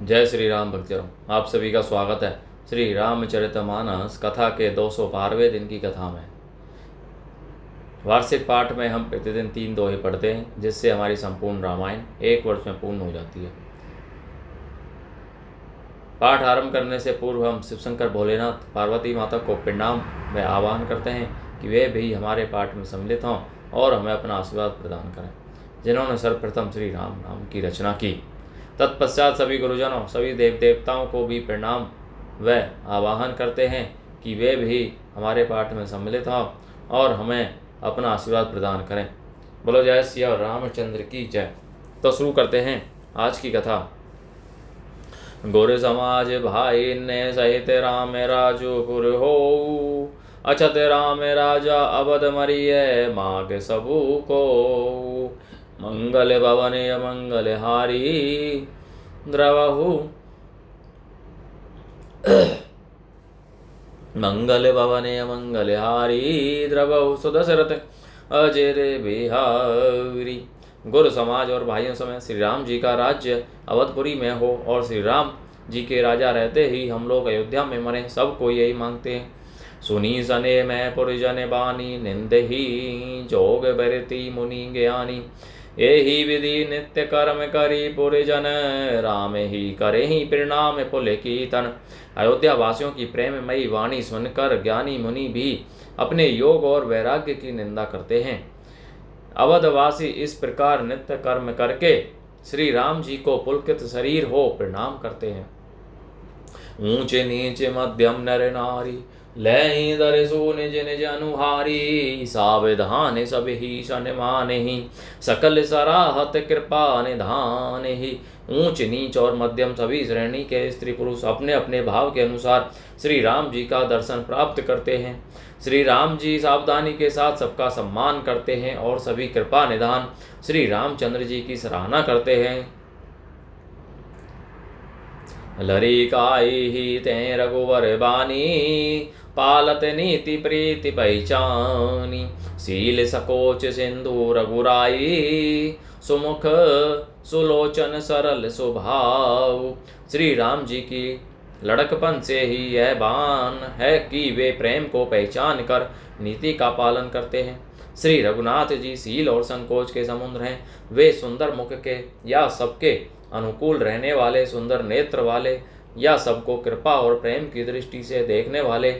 जय श्री राम भक्तजनों, आप सभी का स्वागत है श्री रामचरितमानस कथा के 212वें दिन की कथा में। वार्षिक पाठ में हम प्रतिदिन 3 दोहे पढ़ते हैं, जिससे हमारी संपूर्ण रामायण एक वर्ष में पूर्ण हो जाती है। पाठ आरंभ करने से पूर्व हम शिवशंकर भोलेनाथ पार्वती माता को प्रणाम व आह्वान करते हैं कि वे भी हमारे पाठ में सम्मिलित हों और हमें अपना आशीर्वाद प्रदान करें, जिन्होंने सर्वप्रथम श्री राम नाम की रचना की। तत्पश्चात सभी गुरुजनों, सभी देव देवताओं को भी प्रणाम व आवाहन करते हैं कि वे भी हमारे पाठ में सम्मिलित हों और हमें अपना आशीर्वाद प्रदान करें। बोलो जय श्री रामचंद्र की जय। तो शुरू करते हैं आज की कथा। गुरु समाज भाई ने सहित राम राजपुर हो, अछत राम राजा अवध मरिय माग सबू को। मंगल भवन मंगल हारी द्रवहु, मंगल भवन मंगल हारी द्रवहु सुदशरथ अजय बिहारी। गुरु समाज और भाइयों समेत श्री राम जी का राज्य अवधपुरी में हो और श्री राम जी के राजा रहते ही हम लोग अयोध्या में मरें, सबको यही मांगते हैं। सुनी सने मैं पुरजन बानी, निंद ही जोग बरती मुनि ज्ञानी। यही विधि नित्य कर्म करी पुरजन, राम ही करे ही परिणाम पुल कीर्तन। अयोध्या वासियों की प्रेममयी वाणी सुनकर ज्ञानी मुनि भी अपने योग और वैराग्य की निंदा करते हैं। अवधवासी इस प्रकार नित्य कर्म करके श्री राम जी को पुलकित शरीर हो प्रणाम करते हैं। ऊंचे नीचे मध्यम नर नारी, लय दर सो निज निज अनुहारी। सावधान सब ही सन्मान ही, सकल सराहत कृपा निधान ही। ऊंच नीच और मध्यम सभी श्रेणी के स्त्री पुरुष अपने अपने भाव के अनुसार श्री राम जी का दर्शन प्राप्त करते हैं। श्री राम जी सावधानी के साथ सबका सम्मान करते हैं और सभी कृपा निधान श्री रामचंद्र जी की सराहना करते हैं। लरी काई ही ते रघुवर बानी, पालत नीति प्रीति पहचानी। सील सकोच सिंधु रघुराई, सुमुख सुलोचन सरल स्वभाव। श्री राम जी की लड़कपन से ही यह बान है कि वे प्रेम को पहचान कर नीति का पालन करते हैं। श्री रघुनाथ जी सील और संकोच के समुद्र हैं। वे सुंदर मुख के या सबके अनुकूल रहने वाले, सुंदर नेत्र वाले या सबको कृपा और प्रेम की दृष्टि से देखने वाले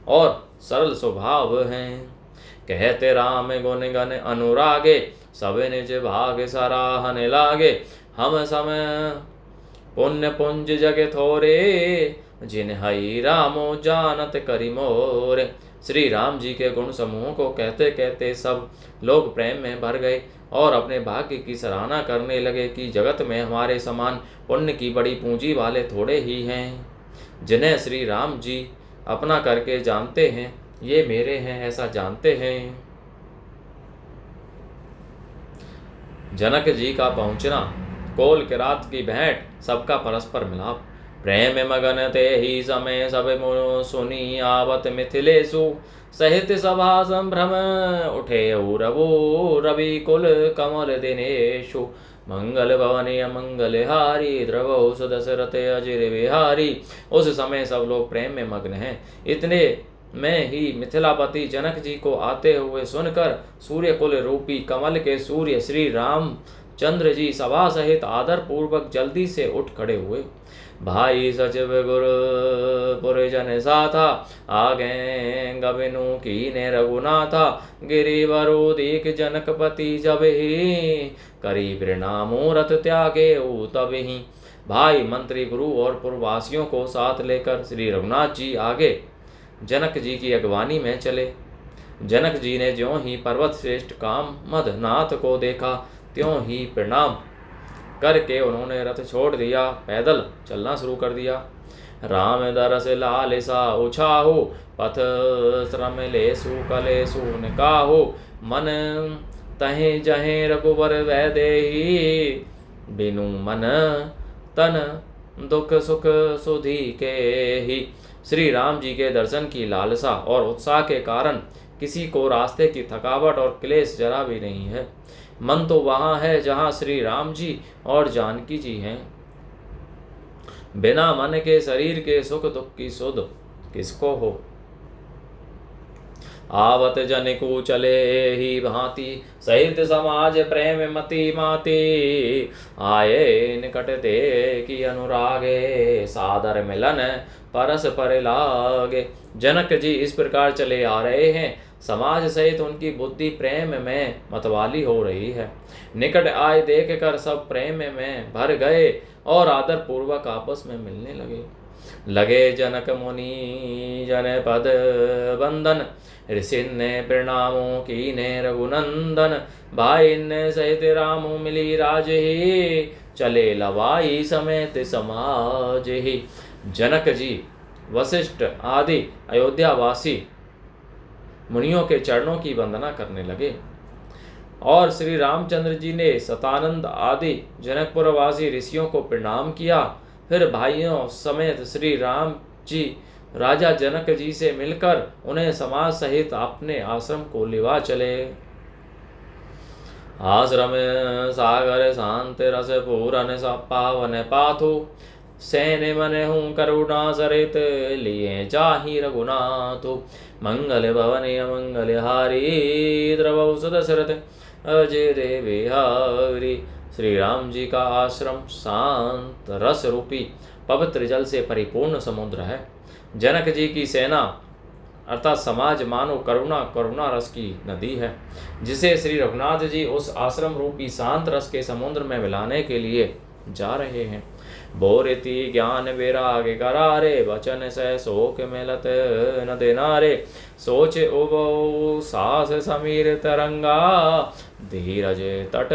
और सरल स्वभाव हैं। कहते राम गुण गण अनुरागे, सब निज भाग सराहने लागे। हम समय पुण्य पुंज जग थोरे, जिन हई रामो जानत करि मोरे। श्री राम जी के गुण समूह को कहते कहते सब लोग प्रेम में भर गए और अपने भाग्य की सराहना करने लगे कि जगत में हमारे समान पुण्य की बड़ी पूंजी वाले थोड़े ही हैं, जिन्हें श्री राम जी अपना करके जानते हैं। ये मेरे हैं ऐसा जानते हैं। जनक जी का पहुंचना, कोल के रात की भेंट, सबका परस्पर मिलाप। प्रेम मगन ते ही समय सब सुनी, आवत मिथिलेशु सहित सभा संभ्रम। उठे रवो रवि कुल कमल दिनेशु, मंगल भवने मंगल हारी द्रवो सुदशरथ अजय बिहारी। उस समय सब लोग प्रेम में मग्न हैं। इतने में ही मिथिलापति जनक जी को आते हुए सुनकर सूर्य कुल रूपी कमल के सूर्य श्री राम चंद्र जी सभा सहित आदर पूर्वक जल्दी से उठ खड़े हुए। भाई सचिव गुरु पुरजन साथा, आगे गबिनु कीने रघुनाथा। गिरिवरु दीख जनकपति जब ही, करी प्रणामो रथ त्यागे तब ही। भाई मंत्री गुरु और पुरवासियों को साथ लेकर श्री रघुनाथ जी आगे जनक जी की अगवानी में चले। जनक जी ने ज्यों ही पर्वत श्रेष्ठ काम मदनाथ को देखा, त्यों ही प्रणाम करके उन्होंने रथ छोड़ दिया, पैदल चलना शुरू कर दिया। राम दरस लालिसा उछाहु, पथ श्रम लेसु कलेसु निकाहु। मन तहे जहे रघुवर वैदेही, बिनु मन तन दुख सुख सुधी के ही। श्री राम जी के दर्शन की लालसा और उत्साह के कारण किसी को रास्ते की थकावट और क्लेश जरा भी नहीं है। मन तो वहाँ है जहाँ श्री राम जी और जानकी जी हैं। बिना मन के शरीर के सुख दुख की सुध किसको हो। आवत जन को चले ही भांति सहित समाज प्रेम मति माति। आए निकट दे की अनुरागे सादर मिलन परस पर लागे। जनक जी इस प्रकार चले आ रहे हैं। समाज सहित उनकी बुद्धि प्रेम में मतवाली हो रही है। निकट आए देख कर सब प्रेम में भर गए और आदर पूर्वक आपस में मिलने लगे जनक मुनि जन पद बंदन। ऋषि ने प्रणामों की ने रघुनंदन। भाई ने सहित राम मिली राज ही चले लवाई समेत समाज ही। जनक जी वशिष्ठ आदि अयोध्यावासी मुनियों के चरणों की वंदना करने लगे और श्री रामचंद्र जी ने सतानंद आदि जनकपुरवासी ऋषियों को प्रणाम किया। फिर भाइयों समेत श्री राम जी राजा जनक जी से मिलकर उन्हें समाज सहित अपने आश्रम को लिवा चले। आश्रम सागर शांत रस पूरन पावन पाथु। सैन मन हूँ करुणा सरित लिए जाहि रघुनाथु। मंगल भवन मंगल हारी द्रवौ सदशरथ अजय रे बिहारी। श्री राम जी का आश्रम शांत रस रूपी पवित्र जल से परिपूर्ण समुद्र है। जनक जी की सेना अर्थात समाज मानो करुणा रस की नदी है, जिसे श्री रघुनाथ जी उस आश्रम रूपी शांत रस के समुद्र में मिलाने के लिए जा रहे हैं। बोरिति ज्ञान वैराग करारे वचन से शोक मिलत न देनारे। सोच उबो सास समीर तरंगा धीरज तट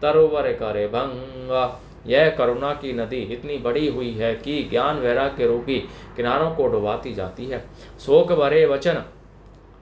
तरोवर करे भंगा। यह करुणा की नदी इतनी बड़ी हुई है कि ज्ञान वैराग्य रूपी किनारों को डुबाती जाती है। शोक भरे वचन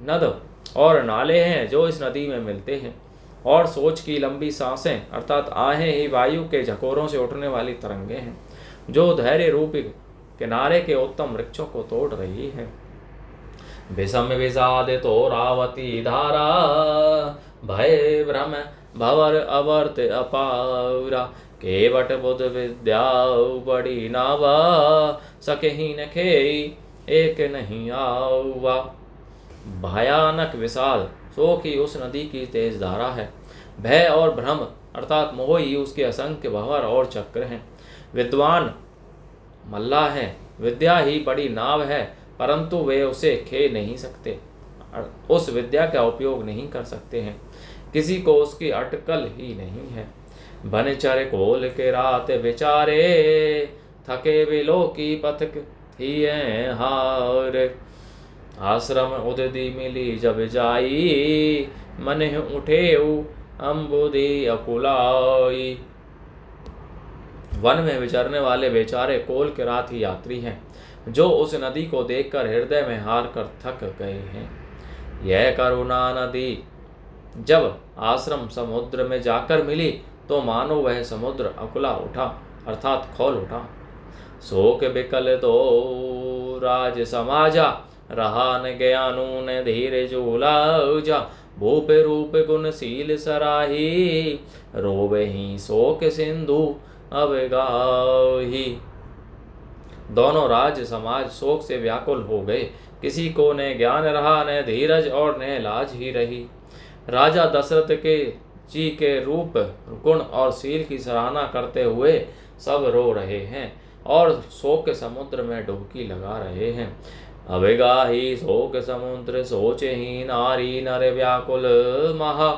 नद और नाले हैं जो इस नदी में मिलते हैं, और सोच की लंबी सांसें अर्थात आहें ही वायु के झकोरों से उठने वाली तरंगे हैं, जो धैर्य रूपी किनारे के उत्तम वृक्षों को तोड़ रही है। विषम विषाद तो रावती धारा भय भ्रम भवर अवर्त अपारा। केवट बुध विद्या बड़ी नावा सकेही न खेई एक नहीं आवा। भयानक विषाद शोक ही उस नदी की तेज धारा है। भय और भ्रम अर्थात मोह ही उसके असंख्य भंवर और चक्र हैं। विद्वान मल्लाह हैं, विद्या ही बड़ी नाव है, परंतु वे उसे खे नहीं सकते, उस विद्या का उपयोग नहीं कर सकते हैं। किसी को उसकी अटकल ही नहीं है। बनचर कोल के रात विचारे थके बिलो की पथक ही हार। आश्रम उददी मिली जब जाई मन उठे अम्बुदी अकुलाई। वन में विचरने वाले बेचारे कोल के रात ही यात्री हैं, जो उस नदी को देखकर हृदय में हार कर थक गए हैं। यह करुणा नदी जब आश्रम समुद्र में जाकर मिली तो मानो वह समुद्र अकुला उठा अर्थात खोल उठा। शोक बिकल तो राज समाजा रहा न ज्ञानू न धीरे झूला। भूप रूप गुणशील सराही रोवे ही शोक सिंधु अब गाही। दोनों राज समाज शोक से व्याकुल हो गए। किसी को न ज्ञान रहा न धीरज और न लाज ही रही। राजा दशरथ के जी के रूप गुण और शील की सराहना करते हुए सब रो रहे हैं और शोक के समुद्र में डुबकी लगा रहे हैं। अवेगा ही शोक समुद्र सोचे ही नारी नर व्याकुल महा।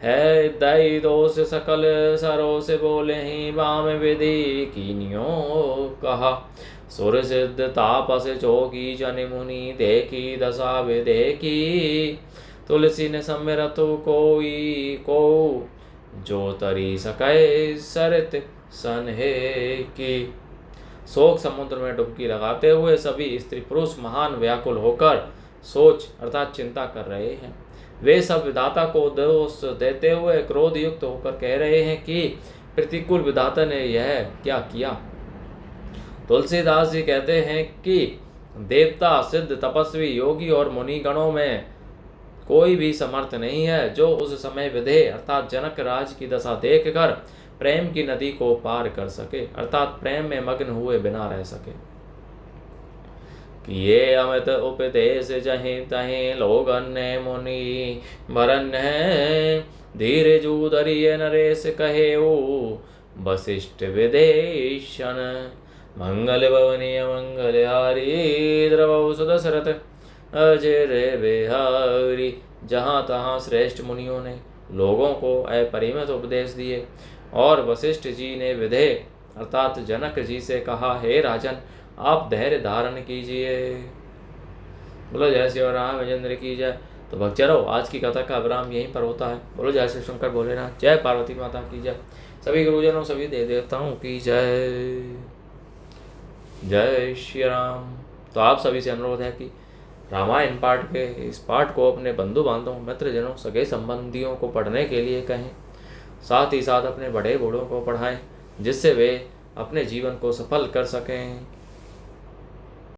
है दई दोष सकल सरो से बोले ही वाम विधि कीनियो कहा। सुर सिद्ध तापस चौकी जन मुनि देखी दशा विदेखी। तुलसी ने सम्मिरत कोई को जो तरी सके सरित सनहे की। शोक समुद्र में डुबकी लगाते हुए सभी स्त्री पुरुष महान व्याकुल होकर सोच अर्थात चिंता कर रहे हैं। वे सब विधाता को दोष देते हुए क्रोध युक्त होकर कह रहे हैं कि प्रतिकूल विधाता ने यह क्या किया। तुलसीदास जी कहते हैं कि देवता सिद्ध तपस्वी योगी और मुनि गणों में कोई भी समर्थ नहीं है जो उस समय विधेय अर्थात जनक राज की दशा देखकर प्रेम की नदी को पार कर सके, अर्थात प्रेम में मग्न हुए बिना रह सके। कि ये अमित उपदेश जहीं तहीं लोगन ने मुनि भरन है, धीरे जू धरिय नरेश कहे वशिष्ठ विदेशन। मंगल भवनीय मंगलहारी द्रवौ सुदशरथ अजय रे बिहारी। जहाँ तहाँ श्रेष्ठ मुनियों ने लोगों को अपरिमित उपदेश दिए और वशिष्ठ जी ने विधेय अर्थात जनक जी से कहा, हे राजन, आप धैर्य धारण कीजिए। बोलो जय श्री रामचंद्र की जय। तो भक्तजनों, आज की कथा का विराम यहीं पर होता है। बोलो जय श्री शंकर भोलेनाथ, जय पार्वती माता की जय। सभी गुरुजनों, सभी देव देवताओं की जय। जय श्री राम। तो आप सभी से अनुरोध है कि रामायण पाठ के इस पाठ को अपने बंधु बांधवों, मित्रजनों, सगे संबंधियों को पढ़ने के लिए कहें। साथ ही साथ अपने बड़े बूढ़ों को पढ़ाएं, जिससे वे अपने जीवन को सफल कर सकें।